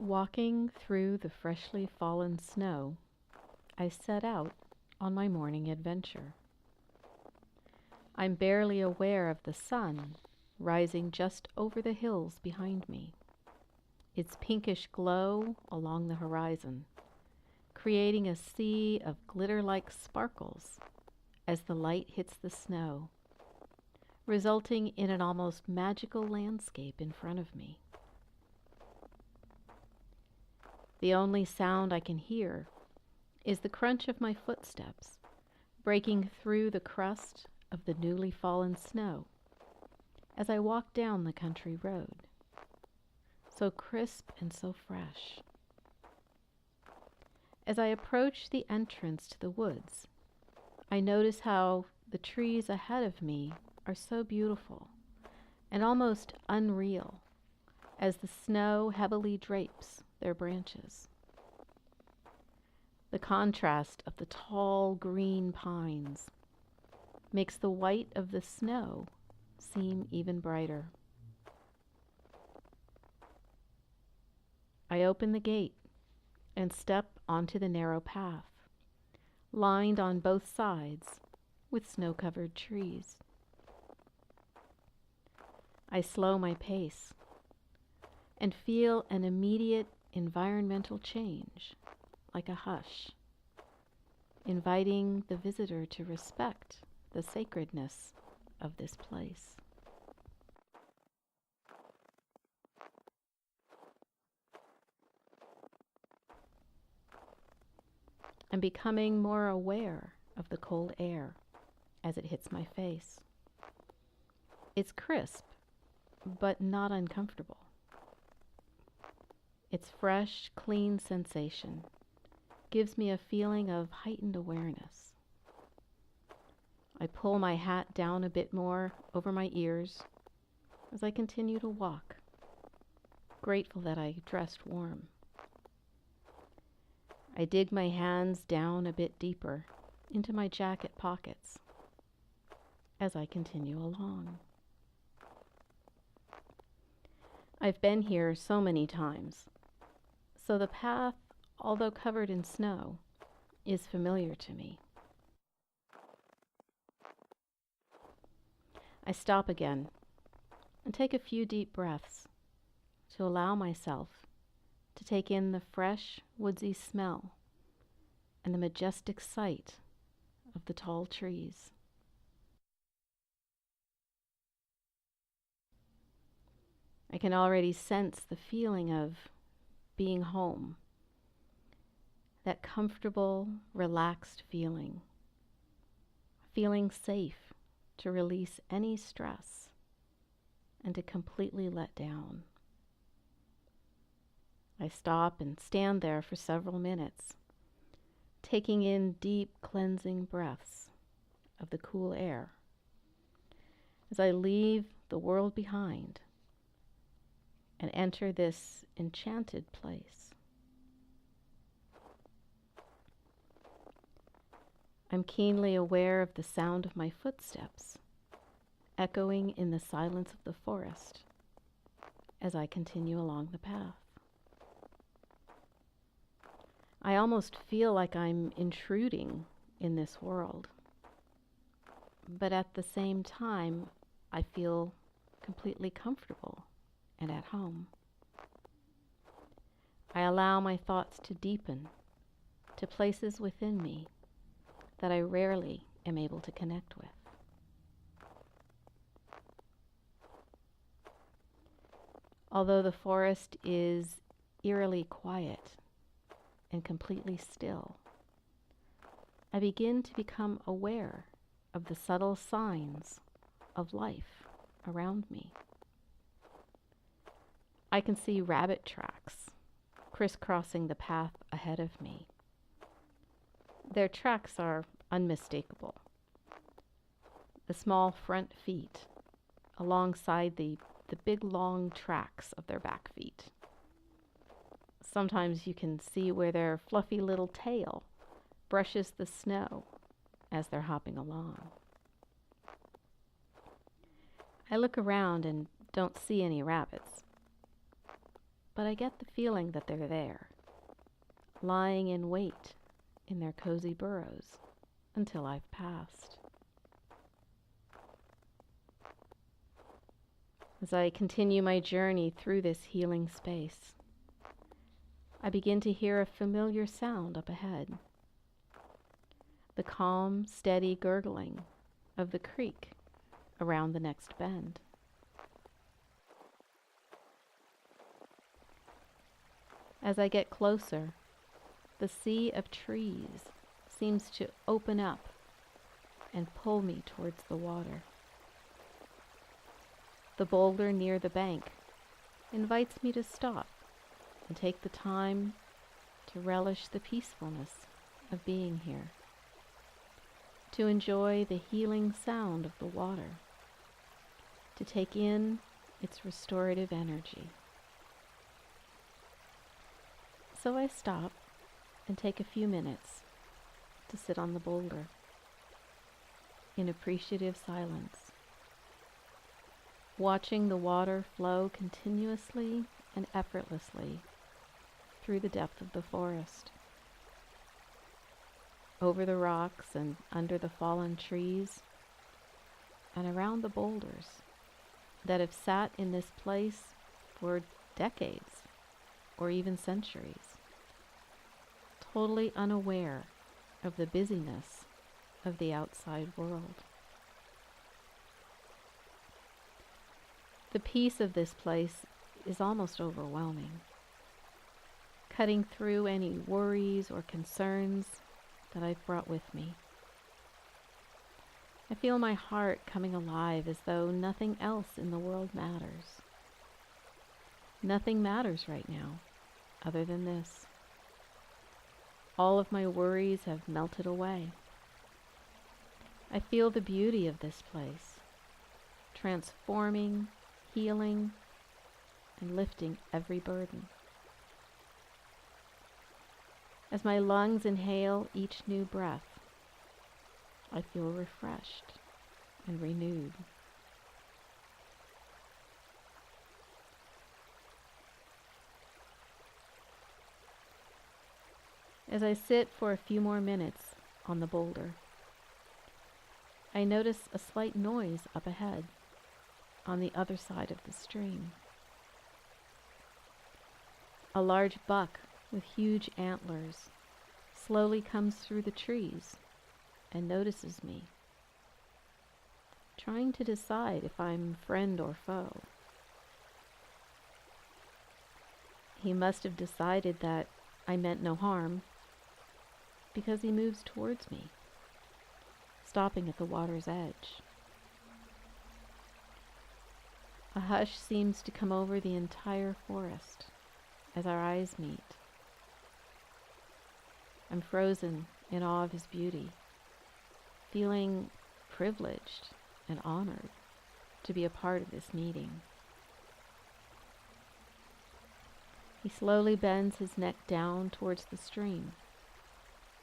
Walking through the freshly fallen snow, I set out on my morning adventure. I'm barely aware of the sun rising just over the hills behind me, its pinkish glow along the horizon, creating a sea of glitter-like sparkles as the light hits the snow, resulting in an almost magical landscape in front of me. The only sound I can hear is the crunch of my footsteps breaking through the crust of the newly fallen snow as I walk down the country road, so crisp and so fresh. As I approach the entrance to the woods, I notice how the trees ahead of me are so beautiful and almost unreal as the snow heavily drapes their branches. The contrast of the tall green pines makes the white of the snow seem even brighter. I open the gate and step onto the narrow path, lined on both sides with snow-covered trees. I slow my pace and feel an immediate environmental change, like a hush, inviting the visitor to respect the sacredness of this place. I'm becoming more aware of the cold air as it hits my face. It's crisp, but not uncomfortable. Its fresh, clean sensation gives me a feeling of heightened awareness. I pull my hat down a bit more over my ears as I continue to walk, grateful that I dressed warm. I dig my hands down a bit deeper into my jacket pockets as I continue along. I've been here so many times, so the path, although covered in snow, is familiar to me. I stop again and take a few deep breaths to allow myself to take in the fresh, woodsy smell and the majestic sight of the tall trees. I can already sense the feeling of being home, that comfortable, relaxed feeling safe to release any stress and to completely let down. I stop and stand there for several minutes, taking in deep, cleansing breaths of the cool air as I leave the world behind and enter this enchanted place. I'm keenly aware of the sound of my footsteps echoing in the silence of the forest as I continue along the path. I almost feel like I'm intruding in this world, but at the same time, I feel completely comfortable and at home. I allow my thoughts to deepen to places within me that I rarely am able to connect with. Although the forest is eerily quiet and completely still, I begin to become aware of the subtle signs of life around me. I can see rabbit tracks crisscrossing the path ahead of me. Their tracks are unmistakable. The small front feet alongside the big long tracks of their back feet. Sometimes you can see where their fluffy little tail brushes the snow as they're hopping along. I look around and don't see any rabbits, but I get the feeling that they're there, lying in wait in their cozy burrows until I've passed. As I continue my journey through this healing space, I begin to hear a familiar sound up ahead. The calm, steady gurgling of the creek around the next bend. As I get closer, the sea of trees seems to open up and pull me towards the water. The boulder near the bank invites me to stop and take the time to relish the peacefulness of being here, to enjoy the healing sound of the water, to take in its restorative energy. So I stop and take a few minutes to sit on the boulder in appreciative silence, watching the water flow continuously and effortlessly through the depth of the forest, over the rocks and under the fallen trees, and around the boulders that have sat in this place for decades or even centuries, totally unaware of the busyness of the outside world. The peace of this place is almost overwhelming, cutting through any worries or concerns that I've brought with me. I feel my heart coming alive as though nothing else in the world matters. Nothing matters right now other than this. All of my worries have melted away. I feel the beauty of this place, transforming, healing, and lifting every burden. As my lungs inhale each new breath, I feel refreshed and renewed. As I sit for a few more minutes on the boulder, I notice a slight noise up ahead on the other side of the stream. A large buck with huge antlers slowly comes through the trees and notices me, trying to decide if I'm friend or foe. He must have decided that I meant no harm, because he moves towards me, stopping at the water's edge. A hush seems to come over the entire forest as our eyes meet. I'm frozen in awe of his beauty, feeling privileged and honored to be a part of this meeting. He slowly bends his neck down towards the stream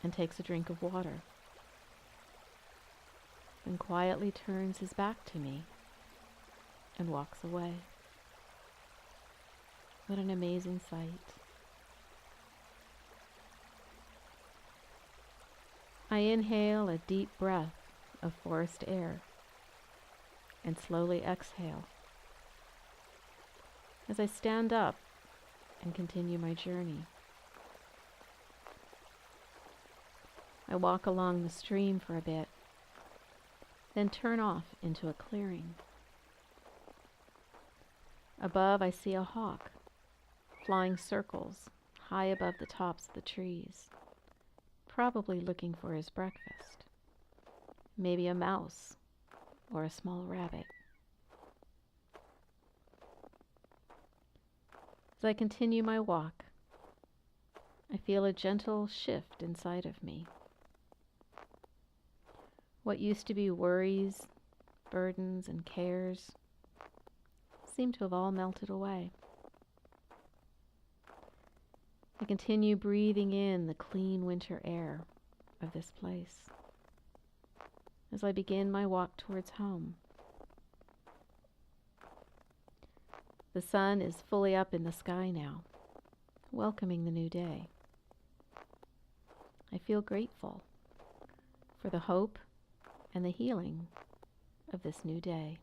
and takes a drink of water, then quietly turns his back to me and walks away. What an amazing sight. I inhale a deep breath of forest air and slowly exhale as I stand up and continue my journey. I walk along the stream for a bit, then turn off into a clearing. Above, I see a hawk flying circles high above the tops of the trees, probably looking for his breakfast, maybe a mouse or a small rabbit. As I continue my walk, I feel a gentle shift inside of me. What used to be worries, burdens, and cares seem to have all melted away. I continue breathing in the clean winter air of this place as I begin my walk towards home. The sun is fully up in the sky now, welcoming the new day. I feel grateful for the hope and the healing of this new day.